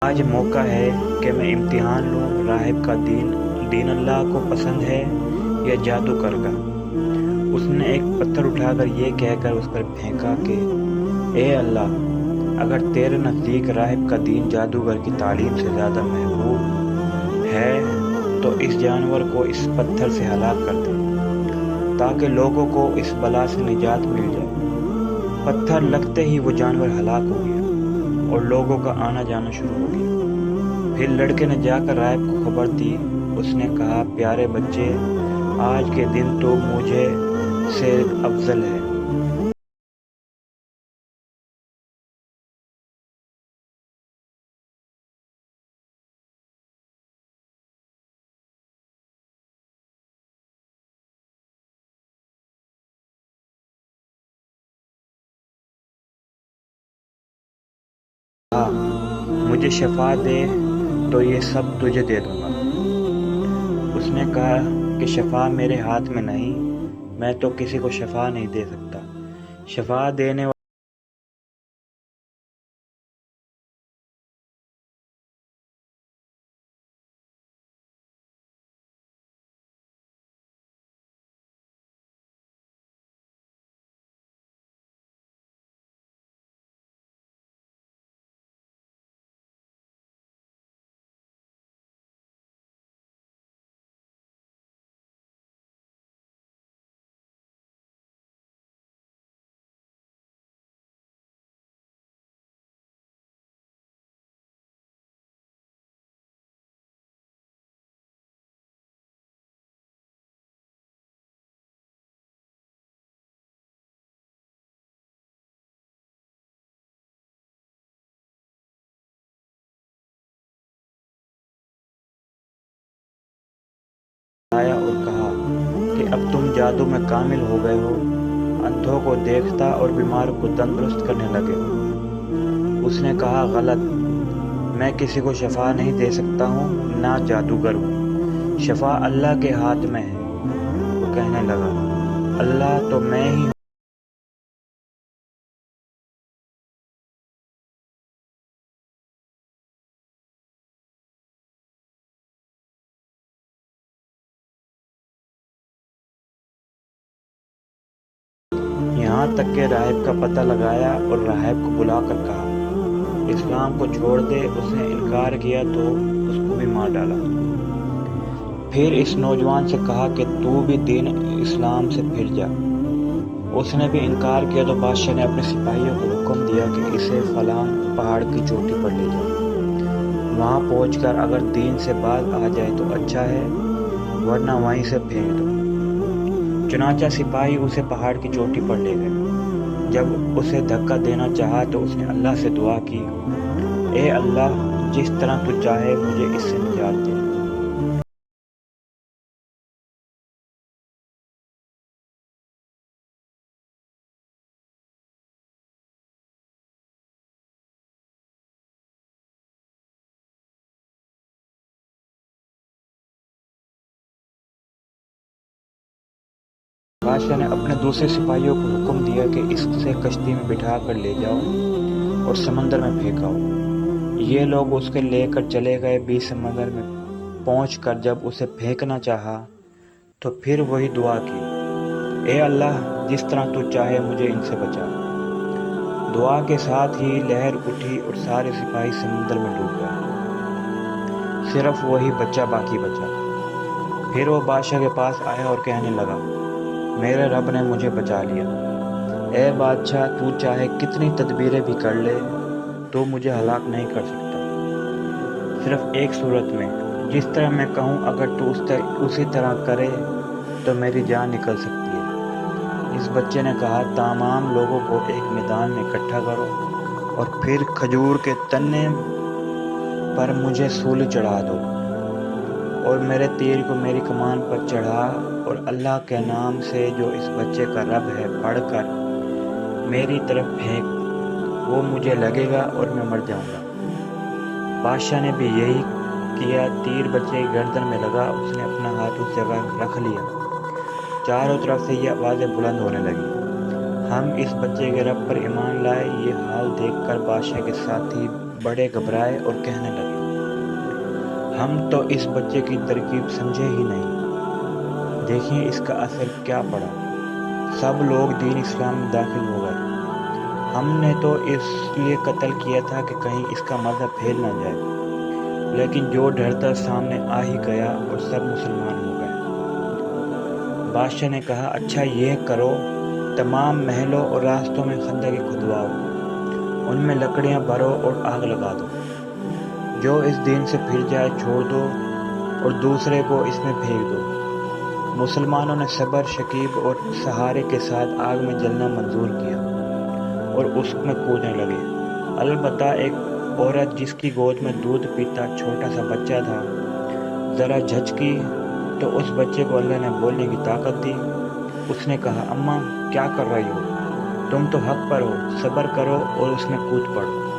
آج موقع ہے کہ میں امتحان لوں، راہب کا دین اللہ کو پسند ہے یا جادوگر کا۔ اس نے ایک پتھر اٹھا کر یہ کہہ کر اس پر پھینکا کہ اے اللہ، اگر تیرے نزدیک راہب کا دین جادوگر کی تعلیم سے زیادہ محبوب ہے تو اس جانور کو اس پتھر سے ہلاک کر دے تاکہ لوگوں کو اس بلا سے نجات مل جائے۔ پتھر لگتے ہی وہ جانور ہلاک ہو گیا اور لوگوں کا آنا جانا شروع ہو گیا۔ پھر لڑکے نے جا کر راہب کو خبر دی۔ اس نے کہا، پیارے بچے، آج کے دن تو مجھے سے افضل ہے۔ کہا، مجھے شفا دے تو یہ سب تجھے دے دوں گا۔ اس نے کہا کہ شفا میرے ہاتھ میں نہیں، میں تو کسی کو شفا نہیں دے سکتا۔ شفا دینے آیا اور کہا کہ اب تم جادو میں کامل ہو گئے ہو، اندھوں کو دیکھتا اور بیماروں کو تندرست کرنے لگے ہو۔ اس نے کہا، غلط، میں کسی کو شفا نہیں دے سکتا ہوں، نہ جادوگر ہوں، شفا اللہ کے ہاتھ میں ہے۔ وہ کہنے لگا، اللہ تو میں ہی ہوں۔ یہاں تک کہ راہب کا پتہ لگایا اور راہب کو بلا کر کہا، اسلام کو چھوڑ دے۔ اس نے انکار کیا تو اس کو بھی مار ڈالا۔ پھر اس نوجوان سے کہا کہ تو بھی دین اسلام سے پھر جا۔ اس نے بھی انکار کیا تو بادشاہ نے اپنے سپاہیوں کو حکم دیا کہ اسے فلاں پہاڑ کی چوٹی پر لے جاؤ۔ وہاں پہنچ کر اگر دین سے باز آ جائے تو اچھا ہے، ورنہ وہیں سے پھینک دو۔ چنانچہ سپاہی اسے پہاڑ کی چوٹی پر لے گئے۔ جب اسے دھکا دینا چاہا تو اس نے اللہ سے دعا کی، اے اللہ، جس طرح تو چاہے مجھے اس سے نجات دے۔ بادشاہ نے اپنے دوسرے سپاہیوں کو حکم دیا کہ اس سے کشتی میں بٹھا کر لے جاؤ اور سمندر میں پھینکاؤ۔ یہ لوگ اس کے لے کر چلے گئے۔ بیچ سمندر میں پہنچ کر جب اسے پھینکنا چاہا تو پھر وہی دعا کی، اے اللہ، جس طرح تو چاہے مجھے ان سے بچا۔ دعا کے ساتھ ہی لہر اٹھی اور سارے سپاہی سمندر میں ڈوب گئے، صرف وہی بچہ باقی بچا۔ پھر وہ بادشاہ کے پاس آیا اور کہنے لگا، میرے رب نے مجھے بچا لیا۔ اے بادشاہ، تو چاہے کتنی تدبیریں بھی کر لے تو مجھے ہلاک نہیں کر سکتا، صرف ایک صورت میں، جس طرح میں کہوں اگر تو اسی طرح کرے تو میری جان نکل سکتی ہے۔ اس بچے نے کہا، تمام لوگوں کو ایک میدان میں اکٹھا کرو اور پھر کھجور کے تنے پر مجھے سولی چڑھا دو اور میرے تیر کو میری کمان پر چڑھا اور اللہ کے نام سے جو اس بچے کا رب ہے پڑھ کر میری طرف پھینک، وہ مجھے لگے گا اور میں مر جاؤں گا۔ بادشاہ نے بھی یہی کیا۔ تیر بچے کی گردن میں لگا، اس نے اپنا ہاتھ اس جگہ رکھ لیا۔ چاروں طرف سے یہ آوازیں بلند ہونے لگی، ہم اس بچے کے رب پر ایمان لائے۔ یہ حال دیکھ کر بادشاہ کے ساتھی بڑے گھبرائے اور کہنے لگے، ہم تو اس بچے کی ترکیب سمجھے ہی نہیں، دیکھیں اس کا اثر کیا پڑا، سب لوگ دین اسلام میں داخل ہو گئے۔ ہم نے تو اس لیے قتل کیا تھا کہ کہیں اس کا مذہب پھیل نہ جائے، لیکن جو ڈرتا سامنے آ ہی گیا اور سب مسلمان ہو گئے۔ بادشاہ نے کہا، اچھا یہ کرو، تمام محلوں اور راستوں میں خندقیں کھدواؤ، ان میں لکڑیاں بھرو اور آگ لگا دو، جو اس دین سے پھر جائے چھوڑ دو اور دوسرے کو اس میں پھینک دو۔ مسلمانوں نے صبر، شکیب اور سہارے کے ساتھ آگ میں جلنا منظور کیا اور اس میں کودنے لگے۔ البتہ ایک عورت جس کی گود میں دودھ پیتا چھوٹا سا بچہ تھا ذرا جھچکی تو اس بچے کو اللہ نے بولنے کی طاقت دی۔ اس نے کہا، اماں کیا کر رہی ہو؟ تم تو حق پر ہو، صبر کرو اور اس میں کود پڑو۔